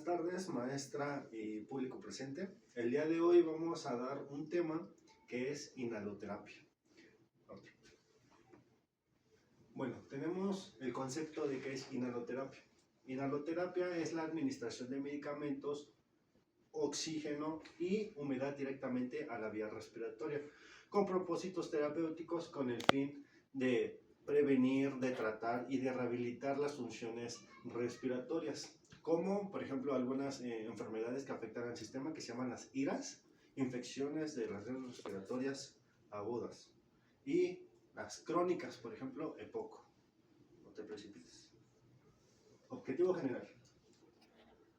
Buenas tardes, maestra y público presente. El día de hoy vamos a dar un tema que es inhaloterapia. Bueno, tenemos el concepto de que es inhaloterapia. Inhaloterapia es la administración de medicamentos, oxígeno y humedad directamente a la vía respiratoria, con propósitos terapéuticos con el fin de prevenir, de tratar y de rehabilitar las funciones respiratorias, como por ejemplo algunas enfermedades que afectan al sistema que se llaman las IRAS, infecciones de las vías respiratorias agudas, y las crónicas, por ejemplo, EPOC. No te precipites. Objetivo general: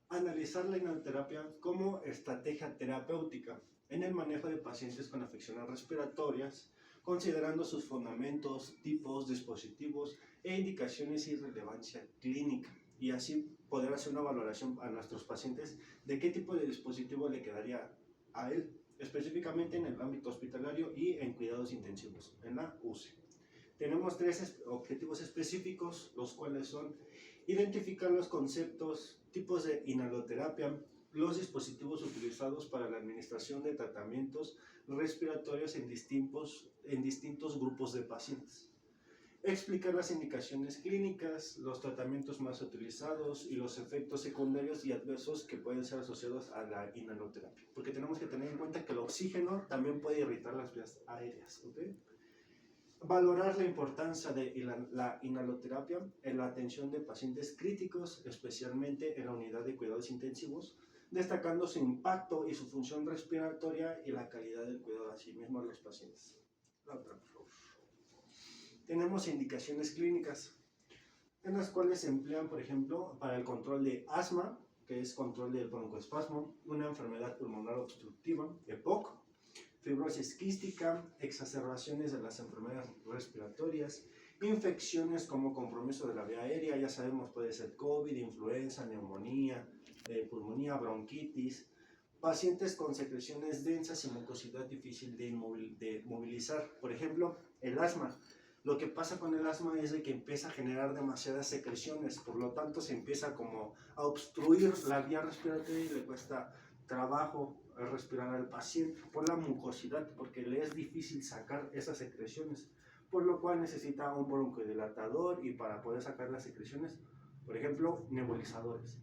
analizar la inhaloterapia como estrategia terapéutica en el manejo de pacientes con afecciones respiratorias, considerando sus fundamentos, tipos, dispositivos e indicaciones y relevancia clínica, y así poder hacer una valoración a nuestros pacientes de qué tipo de dispositivo le quedaría a él, específicamente en el ámbito hospitalario y en cuidados intensivos, en la UCI. Tenemos tres objetivos específicos, los cuales son identificar los conceptos, tipos de inhaloterapia, los dispositivos utilizados para la administración de tratamientos respiratorios en distintos grupos de pacientes, explicar las indicaciones clínicas, los tratamientos más utilizados y los efectos secundarios y adversos que pueden ser asociados a la inhaloterapia, porque tenemos que tener en cuenta que el oxígeno también puede irritar las vías aéreas, ¿okay? Valorar la importancia de la inhaloterapia en la atención de pacientes críticos, especialmente en la unidad de cuidados intensivos, destacando su impacto y su función respiratoria y la calidad del cuidado a sí mismo a los pacientes. La otra, por favor. Tenemos indicaciones clínicas, en las cuales se emplean, por ejemplo, para el control de asma, que es control del broncoespasmo, una enfermedad pulmonar obstructiva, EPOC, fibrosis quística, exacerbaciones de las enfermedades respiratorias, infecciones como compromiso de la vía aérea, ya sabemos, puede ser COVID, influenza, neumonía, pulmonía, bronquitis, pacientes con secreciones densas y mucosidad difícil de movilizar. Por ejemplo, el asma. Lo que pasa con el asma es de que empieza a generar demasiadas secreciones, por lo tanto se empieza como a obstruir la vía respiratoria y le cuesta trabajo respirar al paciente por la mucosidad, porque le es difícil sacar esas secreciones, por lo cual necesita un broncodilatador y para poder sacar las secreciones, por ejemplo, nebulizadores.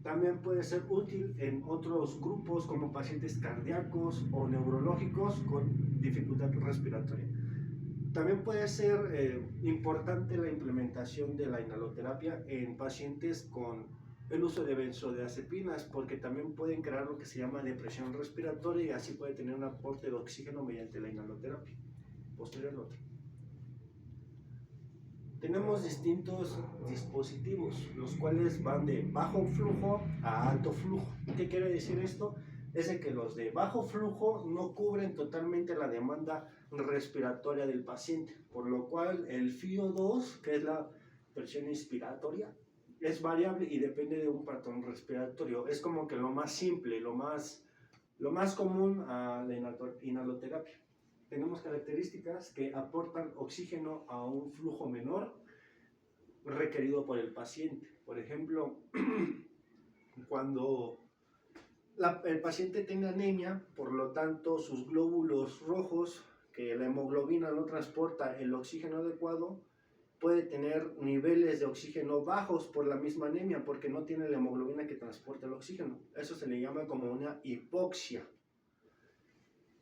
También puede ser útil en otros grupos como pacientes cardíacos o neurológicos con dificultad respiratoria. También puede ser importante la implementación de la inhaloterapia en pacientes con el uso de benzodiazepinas, porque también pueden crear lo que se llama depresión respiratoria y así puede tener un aporte de oxígeno mediante la inhaloterapia. Posterior al otro. Tenemos distintos dispositivos, los cuales van de bajo flujo a alto flujo. ¿Qué quiere decir esto? Es de que los de bajo flujo no cubren totalmente la demanda respiratoria del paciente, por lo cual el FiO2, que es la presión inspiratoria, es variable y depende de un patrón respiratorio. Es como que lo más simple, lo más común a la inhaloterapia. Tenemos características que aportan oxígeno a un flujo menor requerido por el paciente. Por ejemplo, cuando el paciente tenga anemia, por lo tanto sus glóbulos rojos, que la hemoglobina no transporta el oxígeno adecuado, puede tener niveles de oxígeno bajos por la misma anemia, porque no tiene la hemoglobina que transporta el oxígeno. Eso se le llama como una hipoxia.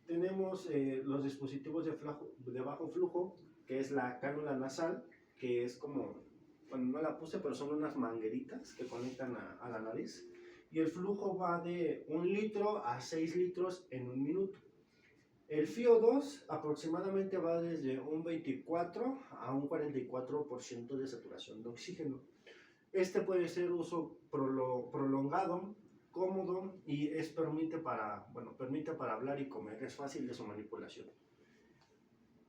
Tenemos los dispositivos de bajo flujo, que es la cánula nasal, que es como, bueno, no la puse, pero son unas mangueritas que conectan a la nariz. Y el flujo va de 1 litro a 6 litros en un minuto. El FiO2 aproximadamente va desde un 24 a un 44% de saturación de oxígeno. Este puede ser uso prolongado, cómodo y permite para hablar y comer, es fácil de su manipulación.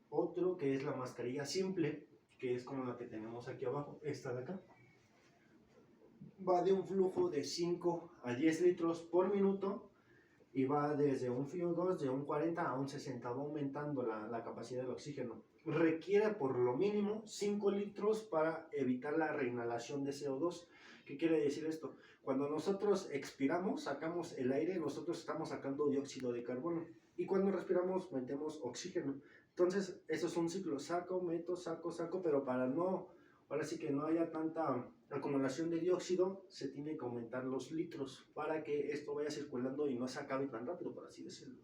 Otro que es la mascarilla simple, que es como la que tenemos aquí abajo, esta de acá. Va de un flujo de 5 a 10 litros por minuto y va desde un FiO2 de un 40 a un 60, va aumentando la capacidad del oxígeno. Requiere por lo mínimo 5 litros para evitar la reinhalación de CO2, ¿Qué quiere decir esto? Cuando nosotros expiramos, sacamos el aire, nosotros estamos sacando dióxido de carbono. Y cuando respiramos, metemos oxígeno. Entonces, eso es un ciclo. Saco, meto, saco, saco, pero para no, ahora sí que no haya tanta acumulación de dióxido, se tiene que aumentar los litros para que esto vaya circulando y no se acabe tan rápido, por así decirlo.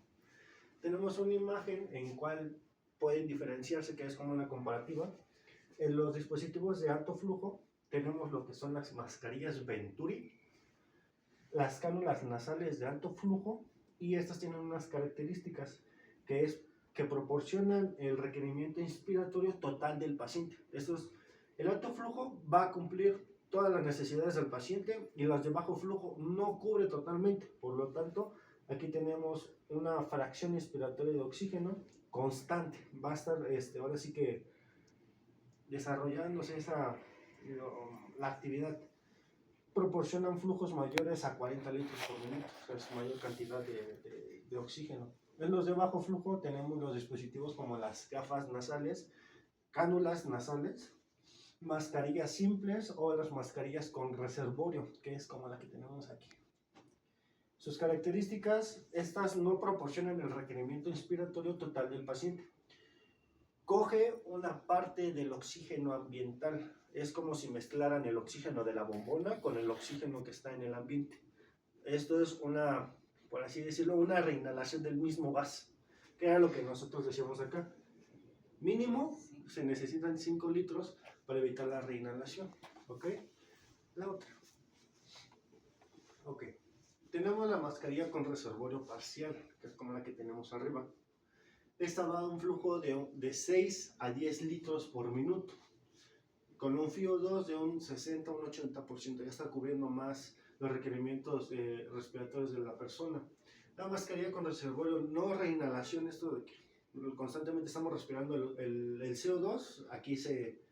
Tenemos una imagen en cual pueden diferenciarse, que es como una comparativa. En los dispositivos de alto flujo tenemos lo que son las mascarillas Venturi, las cánulas nasales de alto flujo, y estas tienen unas características que proporcionan el requerimiento inspiratorio total del paciente. El alto flujo va a cumplir todas las necesidades del paciente y las de bajo flujo no cubre totalmente. Por lo tanto, aquí tenemos una fracción inspiratoria de oxígeno constante. Va a estar ahora sí que desarrollándose la actividad. Proporcionan flujos mayores a 40 litros por minuto, es mayor cantidad de oxígeno. En los de bajo flujo tenemos los dispositivos como las gafas nasales, cánulas nasales, mascarillas simples o las mascarillas con reservorio, que es como la que tenemos aquí. Sus características, estas no proporcionan el requerimiento inspiratorio total del paciente. Coge una parte del oxígeno ambiental. Es como si mezclaran el oxígeno de la bombona con el oxígeno que está en el ambiente. Esto es por así decirlo, una reinhalación del mismo gas, que era lo que nosotros decíamos acá. Mínimo se necesitan 5 litros para evitar la reinhalación. ¿Ok? La otra. Ok. Tenemos la mascarilla con reservorio parcial, que es como la que tenemos arriba. Esta va a un flujo de 6 a 10 litros por minuto, con un FiO2 de un 60 a un 80%, ya está cubriendo más los requerimientos respiratorios de la persona. La mascarilla con reservorio, no reinhalación, esto de que constantemente estamos respirando el CO2, aquí se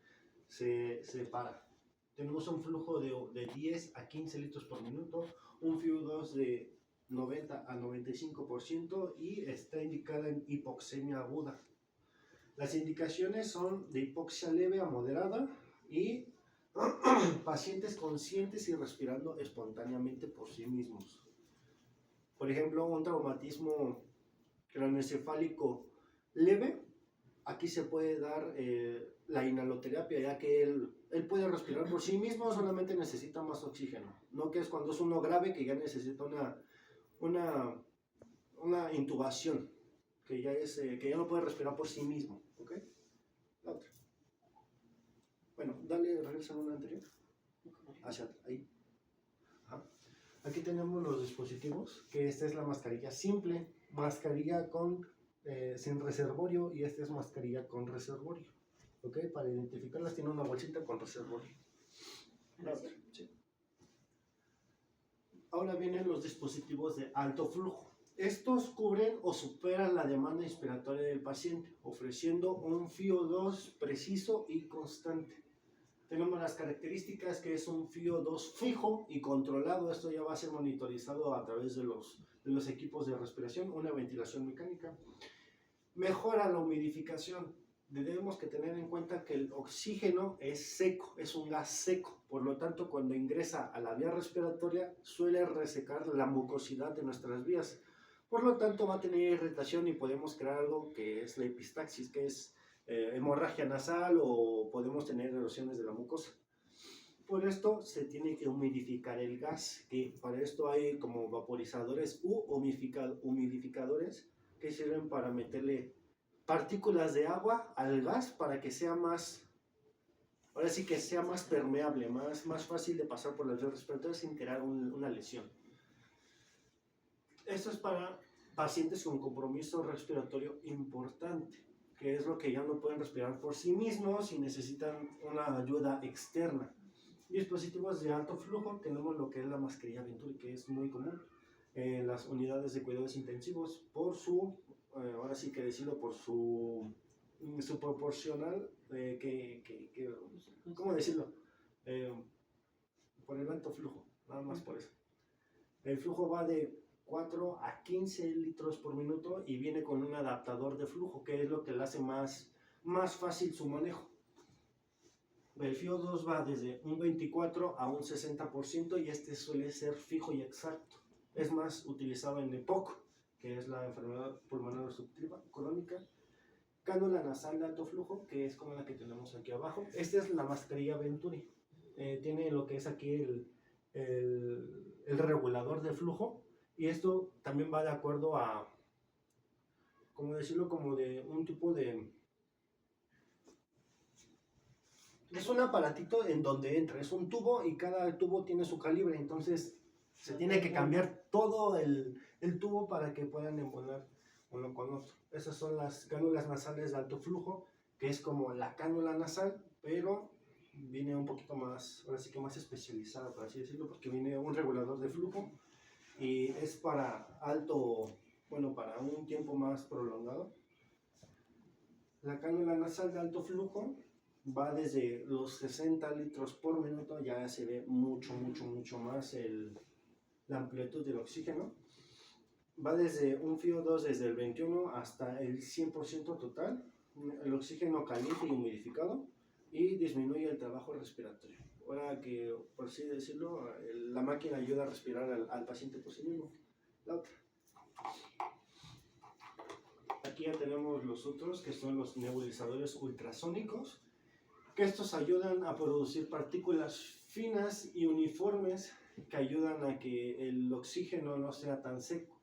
para. Tenemos un flujo de 10 a 15 litros por minuto, un FiO2 de 90 a 95% y está indicada en hipoxemia aguda. Las indicaciones son de hipoxia leve a moderada y pacientes conscientes y respirando espontáneamente por sí mismos. Por ejemplo, un traumatismo craneoencefálico leve, aquí se puede dar la inhaloterapia, ya que él puede respirar por sí mismo, solamente necesita más oxígeno. No que es cuando es uno grave que ya necesita una intubación, que ya no puede respirar por sí mismo. ¿Ok? La otra. Bueno, dale, regresa a una anterior. Hacia ahí. Ajá. Aquí tenemos los dispositivos, que esta es la mascarilla simple, mascarilla sin reservorio, y esta es mascarilla con reservorio. ¿Ok? Para identificarlas tiene una bolsita con reservorio. La otra. Sí. Ahora vienen los dispositivos de alto flujo. Estos cubren o superan la demanda inspiratoria del paciente, ofreciendo un FiO2 preciso y constante. Tenemos las características, que es un FiO2 fijo y controlado. Esto ya va a ser monitorizado a través de los equipos de respiración, una ventilación mecánica. Mejora la humidificación. Debemos que tener en cuenta que el oxígeno es seco, es un gas seco. Por lo tanto, cuando ingresa a la vía respiratoria, suele resecar la mucosidad de nuestras vías. Por lo tanto, va a tener irritación y podemos crear algo que es la epistaxis, que es hemorragia nasal, o podemos tener erosiones de la mucosa. Por esto se tiene que humidificar el gas, que para esto hay como vaporizadores u humidificadores que sirven para meterle partículas de agua al gas para que sea más, ahora sí que sea más permeable, más fácil de pasar por las vías respiratorias sin crear una lesión. Esto es para pacientes con compromiso respiratorio importante, que es lo que ya no pueden respirar por sí mismos y necesitan una ayuda externa. Dispositivos de alto flujo, tenemos lo que es la mascarilla Venturi, que es muy común en las unidades de cuidados intensivos por su, ahora sí que decirlo, por su proporcional, ¿cómo decirlo? Por el alto flujo, nada más por eso. El flujo va de 4 a 15 litros por minuto y viene con un adaptador de flujo, que es lo que le hace más fácil su manejo. El FiO2 va desde un 24 a un 60% y este suele ser fijo y exacto. Es más utilizado en EPOC, que es la enfermedad pulmonar obstructiva crónica. Cánula nasal de alto flujo, que es como la que tenemos aquí abajo. Esta es la mascarilla Venturi. Tiene lo que es aquí el regulador de flujo, y esto también va de acuerdo a, como decirlo, como de un tipo de... Es un aparatito en donde entra, es un tubo y cada tubo tiene su calibre, entonces se tiene que cambiar todo el tubo para que puedan embonar uno con otro. Esas son las cánulas nasales de alto flujo, que es como la cánula nasal, pero viene un poquito más, ahora sí que más especializada, por así decirlo, porque viene un regulador de flujo y es para alto, bueno, para un tiempo más prolongado. La cánula nasal de alto flujo va desde los 60 litros por minuto, ya se ve mucho más la amplitud del oxígeno. Va desde un FiO2 desde el 21 hasta el 100% total, el oxígeno caliente y humidificado, y disminuye el trabajo respiratorio. Ahora que, por así decirlo, la máquina ayuda a respirar al paciente por sí mismo. La otra. Aquí ya tenemos los otros, que son los nebulizadores ultrasónicos, que estos ayudan a producir partículas finas y uniformes que ayudan a que el oxígeno no sea tan seco.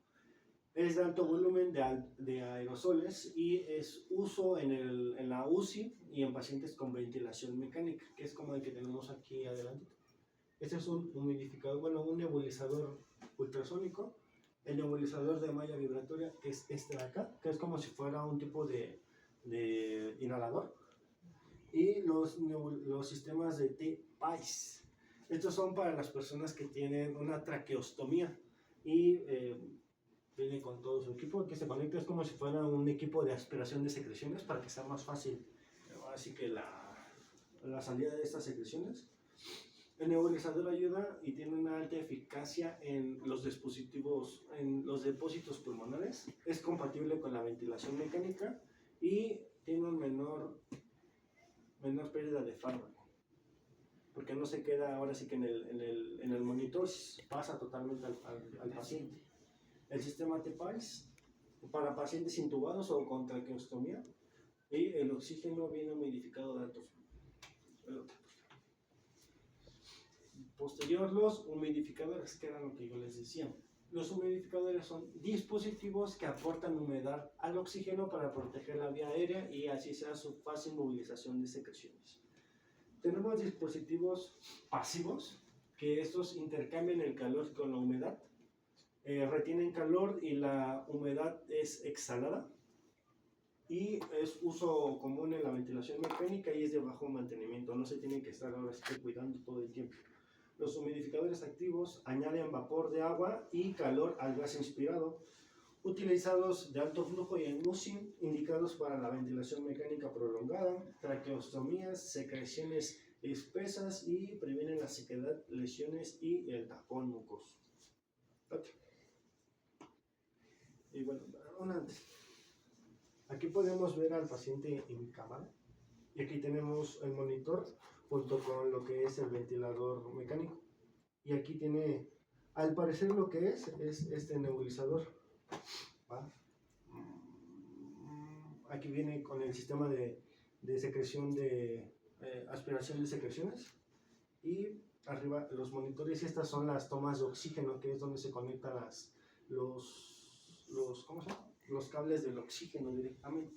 Es de alto volumen de aerosoles y es uso en la UCI y en pacientes con ventilación mecánica, que es como el que tenemos aquí adelante. Este es un humidificador, bueno, un nebulizador ultrasónico. El nebulizador de malla vibratoria es este de acá, que es como si fuera un tipo de inhalador. Y los sistemas de T-PAIS. Estos son para las personas que tienen una traqueostomía y viene con todo su equipo que se conecta, es como si fuera un equipo de aspiración de secreciones para que sea más fácil, así que la salida de estas secreciones. El nebulizador ayuda y tiene una alta eficacia en los dispositivos, en los depósitos pulmonares, es compatible con la ventilación mecánica y tiene un menor pérdida de fármaco, porque no se queda ahora sí que en el monitor, pasa totalmente al paciente. El sistema T-PAIS para pacientes intubados o con traqueostomía, y el oxígeno viene humidificado de alto flujo. Posterior, los humidificadores, que era lo que yo les decía. Los humidificadores son dispositivos que aportan humedad al oxígeno para proteger la vía aérea y así sea su fácil movilización de secreciones. Tenemos dispositivos pasivos, que estos intercambian el calor con la humedad, retienen calor y la humedad es exhalada, y es uso común en la ventilación mecánica y es de bajo mantenimiento, no se tiene que estar ahora sí cuidando todo el tiempo. Los humidificadores activos añaden vapor de agua y calor al gas inspirado, utilizados de alto flujo y en UCI, indicados para la ventilación mecánica prolongada, traqueostomías, secreciones espesas y previenen la sequedad, lesiones y el tapón mucoso. Y bueno, antes. Aquí podemos ver al paciente en cámara y aquí tenemos el monitor junto con lo que es el ventilador mecánico. Y aquí tiene, al parecer lo que es este nebulizador. ¿Va? Aquí viene con el sistema de secreción de aspiración de secreciones, y arriba los monitores, y estas son las tomas de oxígeno, que es donde se conectan ¿cómo se llama? Los cables del oxígeno directamente.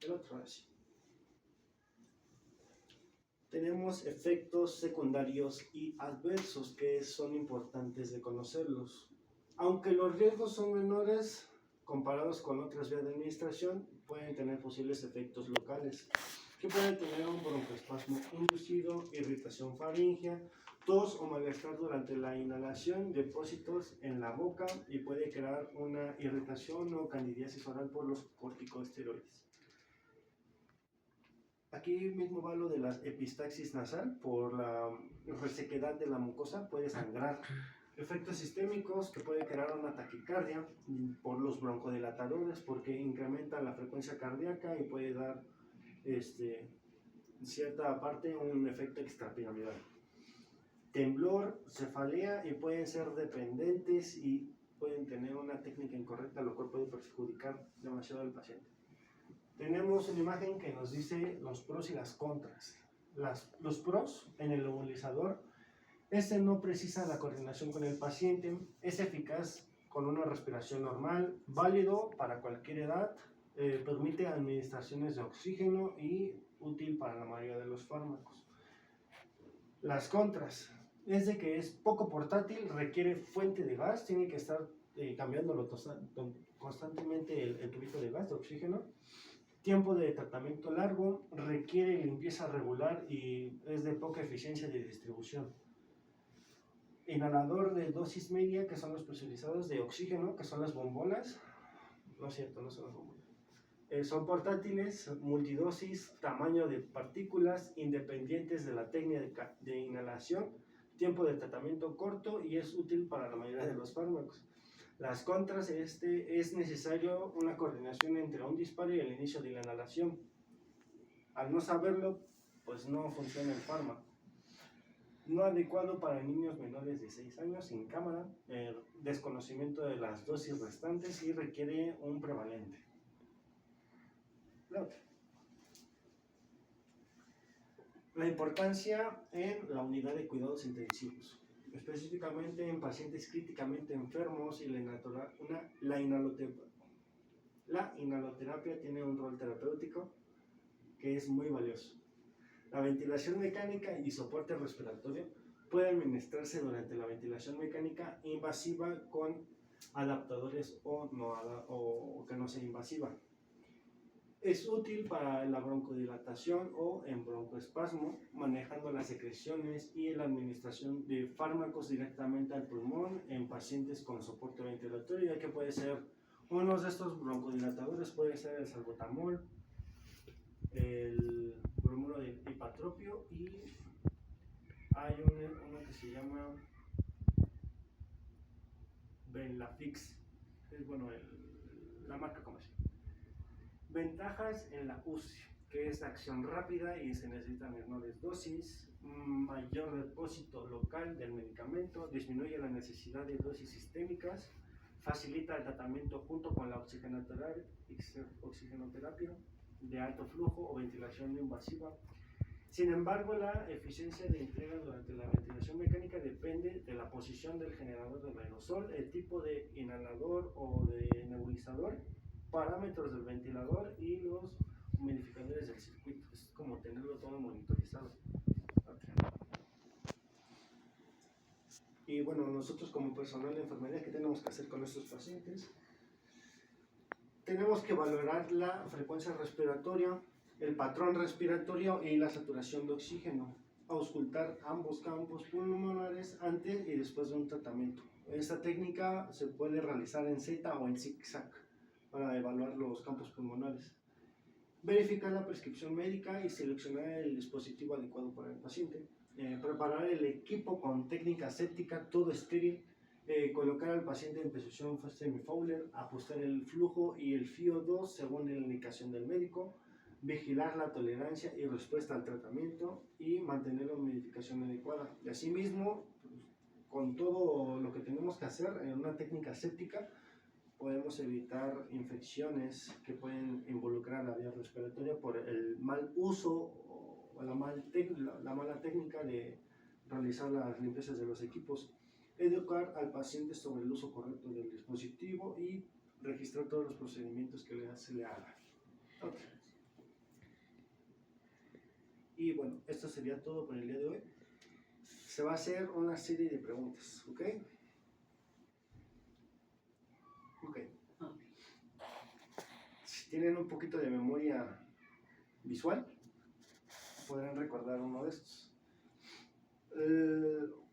El otro así. Tenemos efectos secundarios y adversos que son importantes de conocerlos. Aunque los riesgos son menores comparados con otras vías de administración, pueden tener posibles efectos locales, que pueden tener un broncoespasmo inducido, irritación faríngea, tos o malestar durante la inhalación, depósitos en la boca, y puede crear una irritación o candidiasis oral por los corticosteroides. Aquí mismo va lo de la epistaxis nasal, por la resequedad de la mucosa, puede sangrar. Efectos sistémicos, que puede crear una taquicardia por los broncodilatadores, porque incrementa la frecuencia cardíaca y puede dar cierta parte un efecto extrapiramidal. Temblor, cefalea y pueden ser dependientes y pueden tener una técnica incorrecta, lo cual puede perjudicar demasiado al paciente. Tenemos una imagen que nos dice los pros y las contras. Los pros en el nebulizador, este no precisa la coordinación con el paciente, es eficaz con una respiración normal, válido para cualquier edad, permite administraciones de oxígeno y útil para la mayoría de los fármacos. Las contras es de que es poco portátil, requiere fuente de gas, tiene que estar cambiándolo constantemente el tubito de gas, de oxígeno. Tiempo de tratamiento largo, requiere limpieza regular y es de poca eficiencia de distribución. Inhalador de dosis media, que son los presurizados de oxígeno, que son las bombonas. No es cierto, no son las bombonas. Son portátiles, multidosis, tamaño de partículas, independientes de la técnica de inhalación, tiempo de tratamiento corto y es útil para la mayoría de los fármacos. Las contras, es necesario una coordinación entre un disparo y el inicio de la inhalación. Al no saberlo, pues no funciona el fármaco. No adecuado para niños menores de 6 años sin cámara, desconocimiento de las dosis restantes y requiere un prevalente. La importancia en la unidad de cuidados intensivos, específicamente en pacientes críticamente enfermos y la inhaloterapia tiene un rol terapéutico que es muy valioso. La ventilación mecánica y soporte respiratorio puede administrarse durante la ventilación mecánica invasiva con adaptadores o que no sea invasiva. Es útil para la broncodilatación o en broncoespasmo, manejando las secreciones y la administración de fármacos directamente al pulmón en pacientes con soporte ventilatorio, ya que puede ser uno de estos broncodilatadores, puede ser el salbutamol, el bromuro de ipatropio y hay uno que se llama Benlafix, es bueno, la marca comercial. Ventajas en la UCI, que es acción rápida y se necesitan menores dosis, mayor depósito local del medicamento, disminuye la necesidad de dosis sistémicas, facilita el tratamiento junto con la oxigenoterapia de alto flujo o ventilación no invasiva. Sin embargo, la eficiencia de entrega durante la ventilación mecánica depende de la posición del generador del aerosol, el tipo de inhalador o de nebulizador, parámetros del ventilador y los humidificadores del circuito. Es como tenerlo todo monitorizado. Okay. Y bueno, nosotros como personal de enfermería, ¿qué tenemos que hacer con estos pacientes? Tenemos que valorar la frecuencia respiratoria, el patrón respiratorio y la saturación de oxígeno. Auscultar ambos campos pulmonares antes y después de un tratamiento. Esta técnica se puede realizar en Z o en zigzag para evaluar los campos pulmonares. Verificar la prescripción médica y seleccionar el dispositivo adecuado para el paciente. Preparar el equipo con técnica séptica, todo estéril. Colocar al paciente en posición semi-Fowler, ajustar el flujo y el FiO2 según la indicación del médico. Vigilar la tolerancia y respuesta al tratamiento y mantener la humidificación adecuada. Y asimismo, con todo lo que tenemos que hacer en una técnica séptica, podemos evitar infecciones que pueden involucrar la vía respiratoria por el mal uso o la mala técnica de realizar las limpiezas de los equipos. Educar al paciente sobre el uso correcto del dispositivo y registrar todos los procedimientos que se le hagan. Okay. Y bueno, esto sería todo por el día de hoy. Se va a hacer una serie de preguntas, ¿ok? Ok. Si tienen un poquito de memoria visual, podrán recordar uno de estos.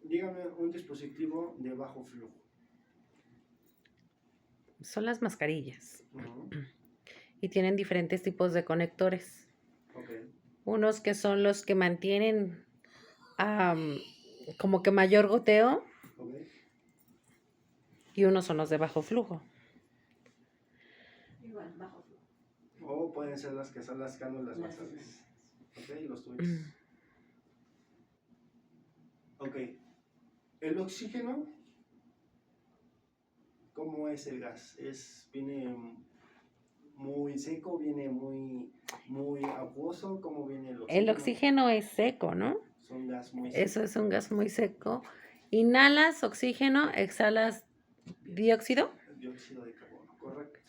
Dígame un dispositivo de bajo flujo. Son las mascarillas. Uh-huh. Y tienen diferentes tipos de conectores. Okay. Unos que son los que mantienen como que mayor goteo. Okay. Y unos son los de bajo flujo. Igual, bajo flujo. O pueden ser las que son las cánulas nasales. ¿Ok? Ok, los tweets. Ok. El oxígeno, ¿cómo es el gas? ¿Viene muy seco? ¿Viene muy acuoso? ¿Cómo viene el oxígeno? El oxígeno es seco, ¿no? Es un gas muy seco. Eso es un gas muy seco. Inhalas oxígeno, exhalas dióxido. Dióxido de carbono, correcto.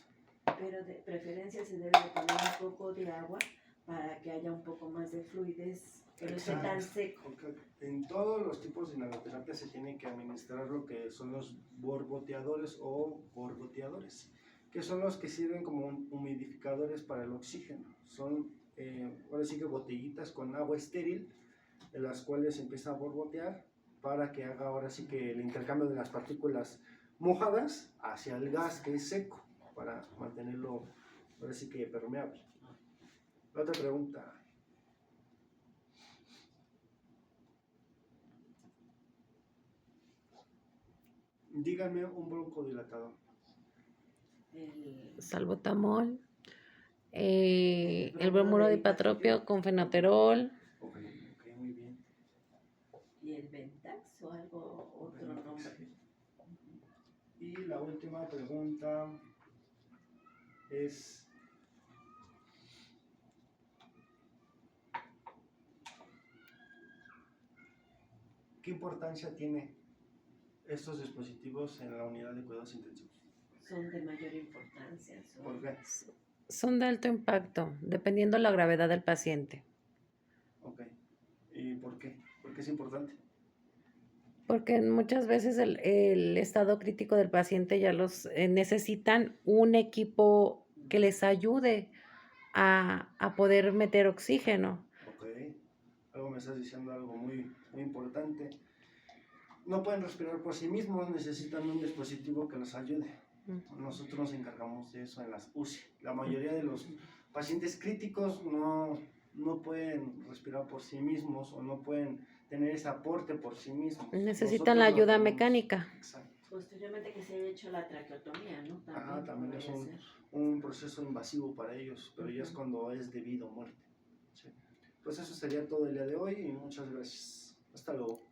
Pero de preferencia se debe de poner un poco de agua para que haya un poco más de fluidez, que no esté tan seco. Ok. En todos los tipos de inhaloterapia se tiene que administrar lo que son los borboteadores o borboteadores, que son los que sirven como humidificadores para el oxígeno. Son, ahora sí que botellitas con agua estéril, de las cuales se empieza a borbotear para que haga ahora sí que el intercambio de las partículas mojadas hacia el gas que es seco, para mantenerlo ahora sí que permeable. La otra pregunta. Díganme un broncodilatador. El, Salbutamol. El bromuro de hipatropio con fenoterol. Ok, muy bien. y el Ventax o algo, otro nombre. Y la última pregunta es, ¿qué importancia tiene estos dispositivos en la unidad de cuidados intensivos? Son de mayor importancia. ¿Por qué? Son de alto impacto, dependiendo la gravedad del paciente. Ok. ¿Y por qué? ¿Por qué es importante? Porque muchas veces el estado crítico del paciente ya los necesitan un equipo que les ayude a poder meter oxígeno. Ok. Algo me estás diciendo, algo muy importante. No pueden respirar por sí mismos, necesitan un dispositivo que los ayude. Nosotros nos encargamos de eso en las UCI. La mayoría de los pacientes críticos no pueden respirar por sí mismos o no pueden tener ese aporte por sí mismos. Necesitan Nosotros la lo ayuda tenemos. mecánica. Exacto. Posteriormente que se haya hecho la traqueotomía, ¿no? Ajá, también es podría ser. un proceso invasivo para ellos, pero ya es cuando es debido a muerte. Sí. Pues eso sería todo el día de hoy y muchas gracias. Hasta luego.